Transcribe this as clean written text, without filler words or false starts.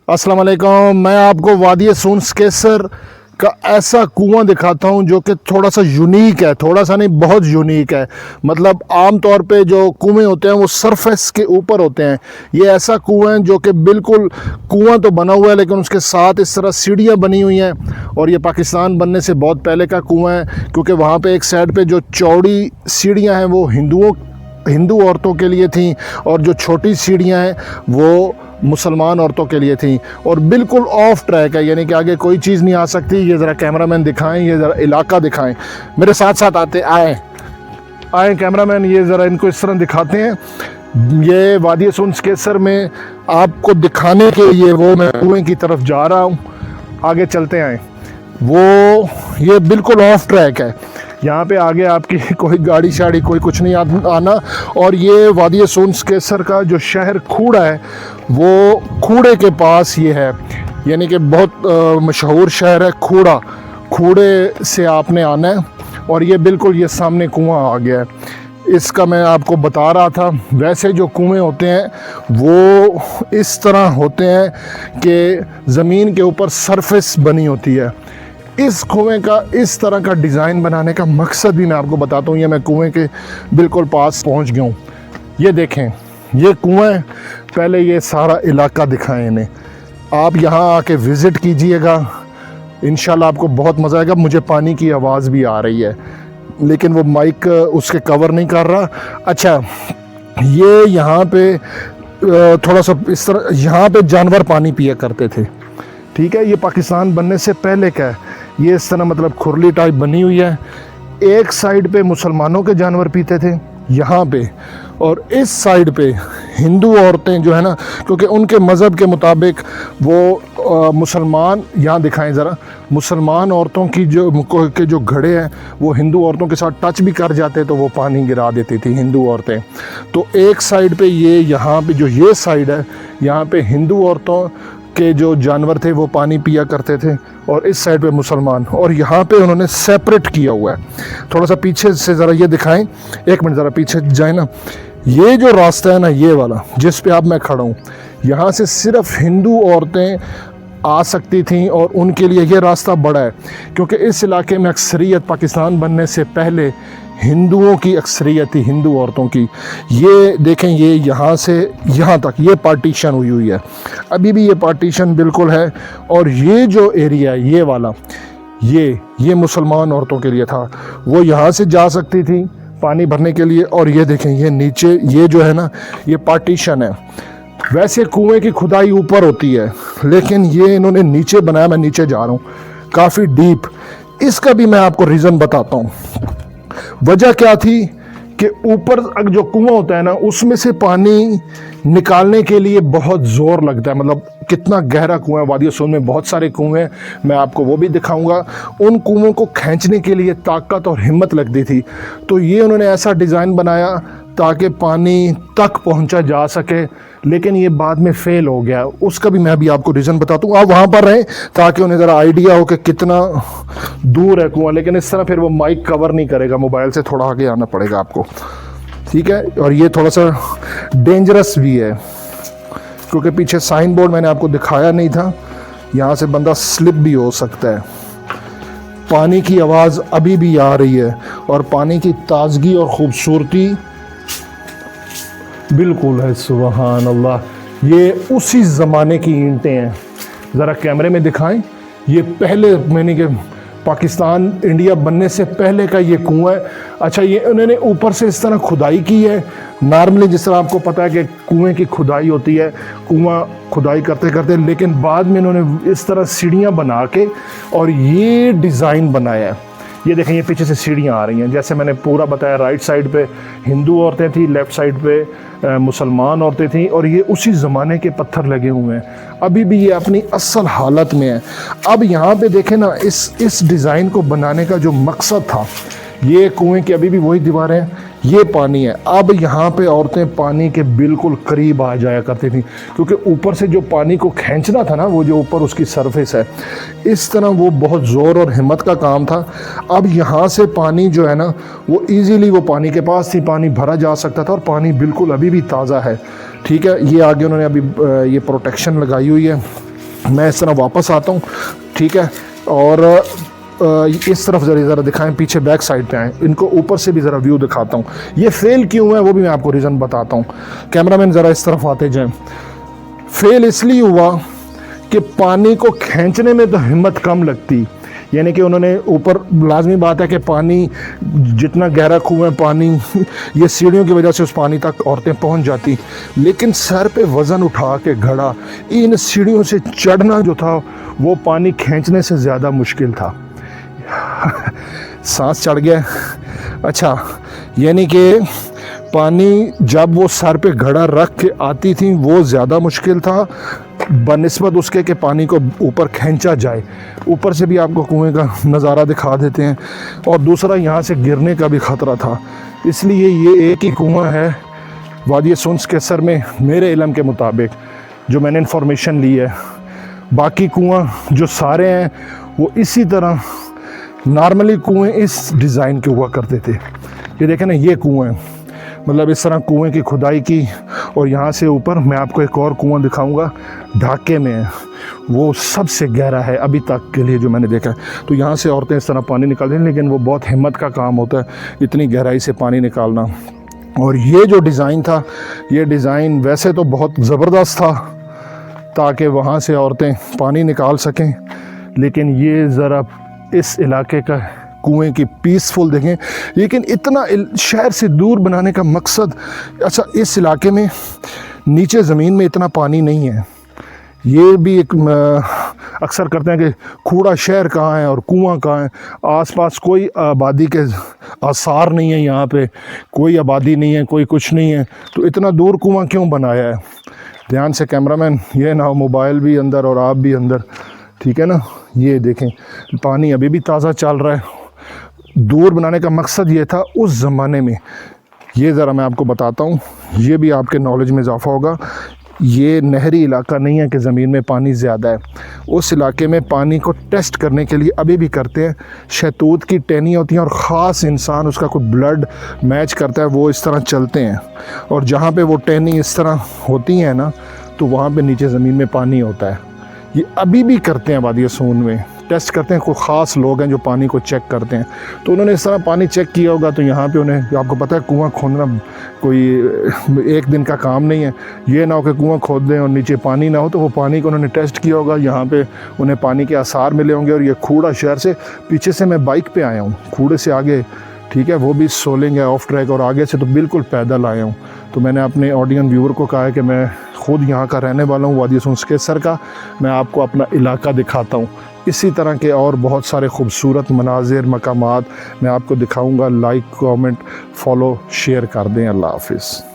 अस्सलाम वालेकुम। मैं आपको वादी सूंस केसर का ऐसा कुआं दिखाता हूं जो कि थोड़ा सा यूनिक है, थोड़ा सा नहीं बहुत यूनिक है। मतलब आम तौर पे जो कुएं होते हैं वो सरफेस के ऊपर होते हैं, ये ऐसा कुआं है जो कि बिल्कुल कुआं तो बना हुआ है लेकिन उसके साथ इस तरह सीढ़ियां बनी हुई हैं। और ये पाकिस्तान बनने से बहुत पहले का कुआं है, क्योंकि वहाँ पे एक साइड पे जो चौड़ी सीढ़ियाँ हैं वो हिंदू औरतों के लिए थी, और जो छोटी सीढ़ियाँ हैं वो मुसलमान औरतों के लिए थी। और बिल्कुल ऑफ ट्रैक है, यानी कि आगे कोई चीज़ नहीं आ सकती। ये ज़रा कैमरामैन दिखाएं, ये ज़रा इलाका दिखाएं, मेरे साथ साथ आए कैमरामैन, ये ज़रा इनको इस तरह दिखाते हैं। ये वादी सूंस केसर में आपको दिखाने के लिए वो मैं कुएं की तरफ जा रहा हूँ, आगे चलते आए। वो ये बिल्कुल ऑफ ट्रैक है, यहाँ पे आगे आपकी कोई गाड़ी शाड़ी कोई कुछ नहीं आना। और ये वादी सूंस केसर का जो शहर खूड़ा है वो खूड़े के पास ये है, यानी कि बहुत मशहूर शहर है खूड़ा। खूड़े से आपने आना है और ये बिल्कुल ये सामने कुआं आ गया है। इसका मैं आपको बता रहा था, वैसे जो कुएं होते हैं वो इस तरह होते हैं कि ज़मीन के ऊपर सरफेस बनी होती है। इस कुएं का इस तरह का डिज़ाइन बनाने का मकसद भी मैं आपको बताता हूँ। ये मैं कुएं के बिल्कुल पास पहुँच गया हूँ। ये देखें, ये कुएं, पहले ये सारा इलाका दिखाएं इन्हें। आप यहाँ आके विज़िट कीजिएगा, इंशाल्लाह आपको बहुत मज़ा आएगा। मुझे पानी की आवाज़ भी आ रही है लेकिन वो माइक उसके कवर नहीं कर रहा। अच्छा, ये यहाँ पे थोड़ा सा इस तरह, यहाँ पे जानवर पानी पिया करते थे, ठीक है। ये पाकिस्तान बनने से पहले का है। ये इस तरह मतलब खुरली टाइप बनी हुई है। एक साइड पे मुसलमानों के जानवर पीते थे यहाँ पे, और इस साइड पे हिंदू औरतें जो है ना, क्योंकि उनके मज़हब के मुताबिक वो मुसलमान, यहाँ दिखाएं ज़रा, मुसलमान औरतों की जो घड़े हैं वो हिंदू औरतों के साथ टच भी कर जाते तो वो पानी गिरा देती थी हिंदू औरतें। तो एक साइड पे ये, यहाँ पे जो ये साइड है, यहाँ पे हिंदू औरतों के जो जानवर थे वो पानी पिया करते थे, और इस साइड पे मुसलमान। और यहाँ पे उन्होंने सेपरेट किया हुआ है। थोड़ा सा पीछे से ज़रा ये दिखाएं, एक मिनट ज़रा पीछे जाए ना। ये जो रास्ता है ना, ये वाला जिस पे अब मैं खड़ा हूँ, यहाँ से सिर्फ हिंदू औरतें आ सकती थी, और उनके लिए ये रास्ता बड़ा है क्योंकि इस इलाके में अक्सरियत, पाकिस्तान बनने से पहले हिंदुओं की अक्सरियत थी, हिंदू औरतों की। ये देखें, ये यहाँ से यहाँ तक ये पार्टीशन हुई है, अभी भी ये पार्टीशन बिल्कुल है। और ये जो एरिया है ये वाला, ये मुसलमान औरतों के लिए था, वो यहाँ से जा सकती थी पानी भरने के लिए। और ये देखें, ये नीचे ये जो है ना, ये पार्टीशन है। वैसे कुएं की खुदाई ऊपर होती है लेकिन ये इन्होंने नीचे बनाया। मैं नीचे जा रहा हूँ, काफ़ी डीप। इसका भी मैं आपको रीज़न बताता हूँ। वजह क्या थी कि ऊपर जो कुआं होता है ना, उसमें से पानी निकालने के लिए बहुत ज़ोर लगता है। मतलब कितना गहरा कुआं है, वादी सूंस में बहुत सारे कुएं हैं, मैं आपको वो भी दिखाऊंगा। उन कुओं को खींचने के लिए ताकत और हिम्मत लगती थी, तो ये उन्होंने ऐसा डिज़ाइन बनाया ताकि पानी तक पहुंचा जा सके। लेकिन ये बाद में फेल हो गया, उसका भी मैं अभी आपको रीज़न बताता हूँ। आप वहाँ पर रहें ताकि उन्हें ज़रा आइडिया हो कि कितना दूर है कुआं। लेकिन इस तरह फिर वो माइक कवर नहीं करेगा, मोबाइल से थोड़ा आगे आना पड़ेगा आपको, ठीक है। और ये थोड़ा सा डेंजरस भी है क्योंकि पीछे साइन बोर्ड मैंने आपको दिखाया नहीं था, यहाँ से बंदा स्लिप भी हो सकता है। पानी की आवाज़ अभी भी आ रही है और पानी की ताजगी और ख़ूबसूरती बिल्कुल है। सुभान अल्लाह, ये उसी ज़माने की ईंटें हैं। ज़रा कैमरे में दिखाएं, ये पहले मैंने कि पाकिस्तान इंडिया बनने से पहले का ये कुआं है। अच्छा, ये उन्होंने ऊपर से इस तरह खुदाई की है। नॉर्मली जिस तरह आपको पता है कि कुएं की खुदाई होती है, कुआं खुदाई करते करते, लेकिन बाद में इन्होंने इस तरह सीढ़ियां बना के और ये डिज़ाइन बनाया है। ये देखें, ये पीछे से सीढ़ियाँ आ रही हैं, जैसे मैंने पूरा बताया। राइट साइड पे हिंदू औरतें थी, लेफ़्ट साइड पे मुसलमान औरतें थी, और ये उसी ज़माने के पत्थर लगे हुए हैं। अभी भी ये अपनी असल हालत में है। अब यहाँ पे देखें ना, इस डिज़ाइन को बनाने का जो मकसद था, ये कुएं की अभी भी वही दीवारें हैं, ये पानी है। अब यहाँ पे औरतें पानी के बिल्कुल करीब आ जाया करती थी क्योंकि ऊपर से जो पानी को खींचना था ना, वो जो ऊपर उसकी सरफेस है, इस तरह वो बहुत ज़ोर और हिम्मत का काम था। अब यहाँ से पानी जो है ना, वो इजीली वो पानी के पास थी, पानी भरा जा सकता था, और पानी बिल्कुल अभी भी ताज़ा है, ठीक है। ये आगे उन्होंने अभी ये प्रोटेक्शन लगाई हुई है। मैं इस तरह वापस आता हूँ, ठीक है। और इस तरफ ज़रा दिखाएं, पीछे बैक साइड पे आएँ, इनको ऊपर से भी ज़रा व्यू दिखाता हूँ। ये फेल क्यों है वो भी मैं आपको रीज़न बताता हूँ। कैमरामैन ज़रा इस तरफ आते जाएं। फेल इसलिए हुआ कि पानी को खींचने में तो हिम्मत कम लगती, यानी कि उन्होंने ऊपर, लाजमी बात है कि पानी जितना गहरा कुआं है पानी, ये सीढ़ियों की वजह से उस पानी तक औरतें पहुंच जाती, लेकिन सर पे वज़न उठा के घड़ा इन सीढ़ियों से चढ़ना जो था वो पानी खींचने से ज़्यादा मुश्किल था। सांस चढ़ गया। अच्छा, यानी कि पानी जब वो सर पे घड़ा रख के आती थी वो ज़्यादा मुश्किल था बनिस्बत उसके कि पानी को ऊपर खींचा जाए। ऊपर से भी आपको कुएं का नज़ारा दिखा देते हैं, और दूसरा यहाँ से गिरने का भी ख़तरा था। इसलिए ये एक ही कुआं है वादी सुन्स केसर में मेरे इल्म के मुताबिक, जो मैंने इन्फॉर्मेशन ली है। बाकी कुआं जो सारे हैं वो इसी तरह नॉर्मली कुएं इस डिज़ाइन के हुआ करते थे। ये देखें ना, ये कुएं मतलब इस तरह कुएं की खुदाई की, और यहाँ से ऊपर मैं आपको एक और कुआं दिखाऊंगा ढाके में है, वो सबसे गहरा है अभी तक के लिए जो मैंने देखा है। तो यहाँ से औरतें इस तरह पानी निकालती हैं, लेकिन वो बहुत हिम्मत का काम होता है इतनी गहराई से पानी निकालना। और ये जो डिज़ाइन था, ये डिज़ाइन वैसे तो बहुत ज़बरदस्त था ताकि वहाँ से औरतें पानी निकाल सकें, लेकिन ये ज़रा इस इलाके का कुएं की पीसफुल देखें। लेकिन इतना शहर से दूर बनाने का मकसद, अच्छा इस इलाके में नीचे ज़मीन में इतना पानी नहीं है। ये भी एक अक्सर करते हैं कि कूड़ा शहर कहाँ है और कुआं कहाँ है। आसपास कोई आबादी के आसार नहीं है, यहाँ पे कोई आबादी नहीं है, कोई कुछ नहीं है, तो इतना दूर कुआं क्यों बनाया है। ध्यान से कैमरामैन, ये ना मोबाइल भी अंदर और आप भी अंदर, ठीक है ना। ये देखें पानी अभी भी ताज़ा चल रहा है। दूर बनाने का मकसद ये था उस ज़माने में। ये ज़रा मैं आपको बताता हूँ, ये भी आपके नॉलेज में इजाफा होगा। ये नहरी इलाका नहीं है कि ज़मीन में पानी ज़्यादा है। उस इलाके में पानी को टेस्ट करने के लिए अभी भी करते हैं, शहतूत की टहनी होती हैं और ख़ास इंसान उसका कोई ब्लड मैच करता है, वो इस तरह चलते हैं, और जहाँ पे वो टहनी इस तरह होती हैं ना, तो वहाँ पे नीचे ज़मीन में पानी होता है। ये अभी भी करते हैं वादी सून में, टेस्ट करते हैं। कोई ख़ास लोग हैं जो पानी को चेक करते हैं, तो उन्होंने इस तरह पानी चेक किया होगा। तो यहाँ पे उन्हें, आपको पता है कुआं खोदना कोई एक दिन का काम नहीं है। ये ना हो कि कुआं खोद दें और नीचे पानी ना हो, तो वो पानी को उन्होंने टेस्ट किया होगा। यहाँ पे उन्हें पानी के आसार मिले होंगे। और ये खूड़ा शहर से, पीछे से मैं बाइक पे आया हूँ, खूड़े से आगे, ठीक है, वो भी सोलिंग है ऑफ ट्रैक, और आगे से तो बिल्कुल पैदल आया हूँ। तो मैंने अपने ऑडियंस व्यूअर को कहा है कि मैं ख़ुद यहाँ का रहने वाला हूँ, वादी सुन्स केसर का। मैं आपको अपना इलाका दिखाता हूँ। इसी तरह के और बहुत सारे ख़ूबसूरत मनाज़िर, मकामात मैं आपको दिखाऊँगा। लाइक, कमेंट, फॉलो, शेयर कर दें। अल्लाह हाफ़िज़।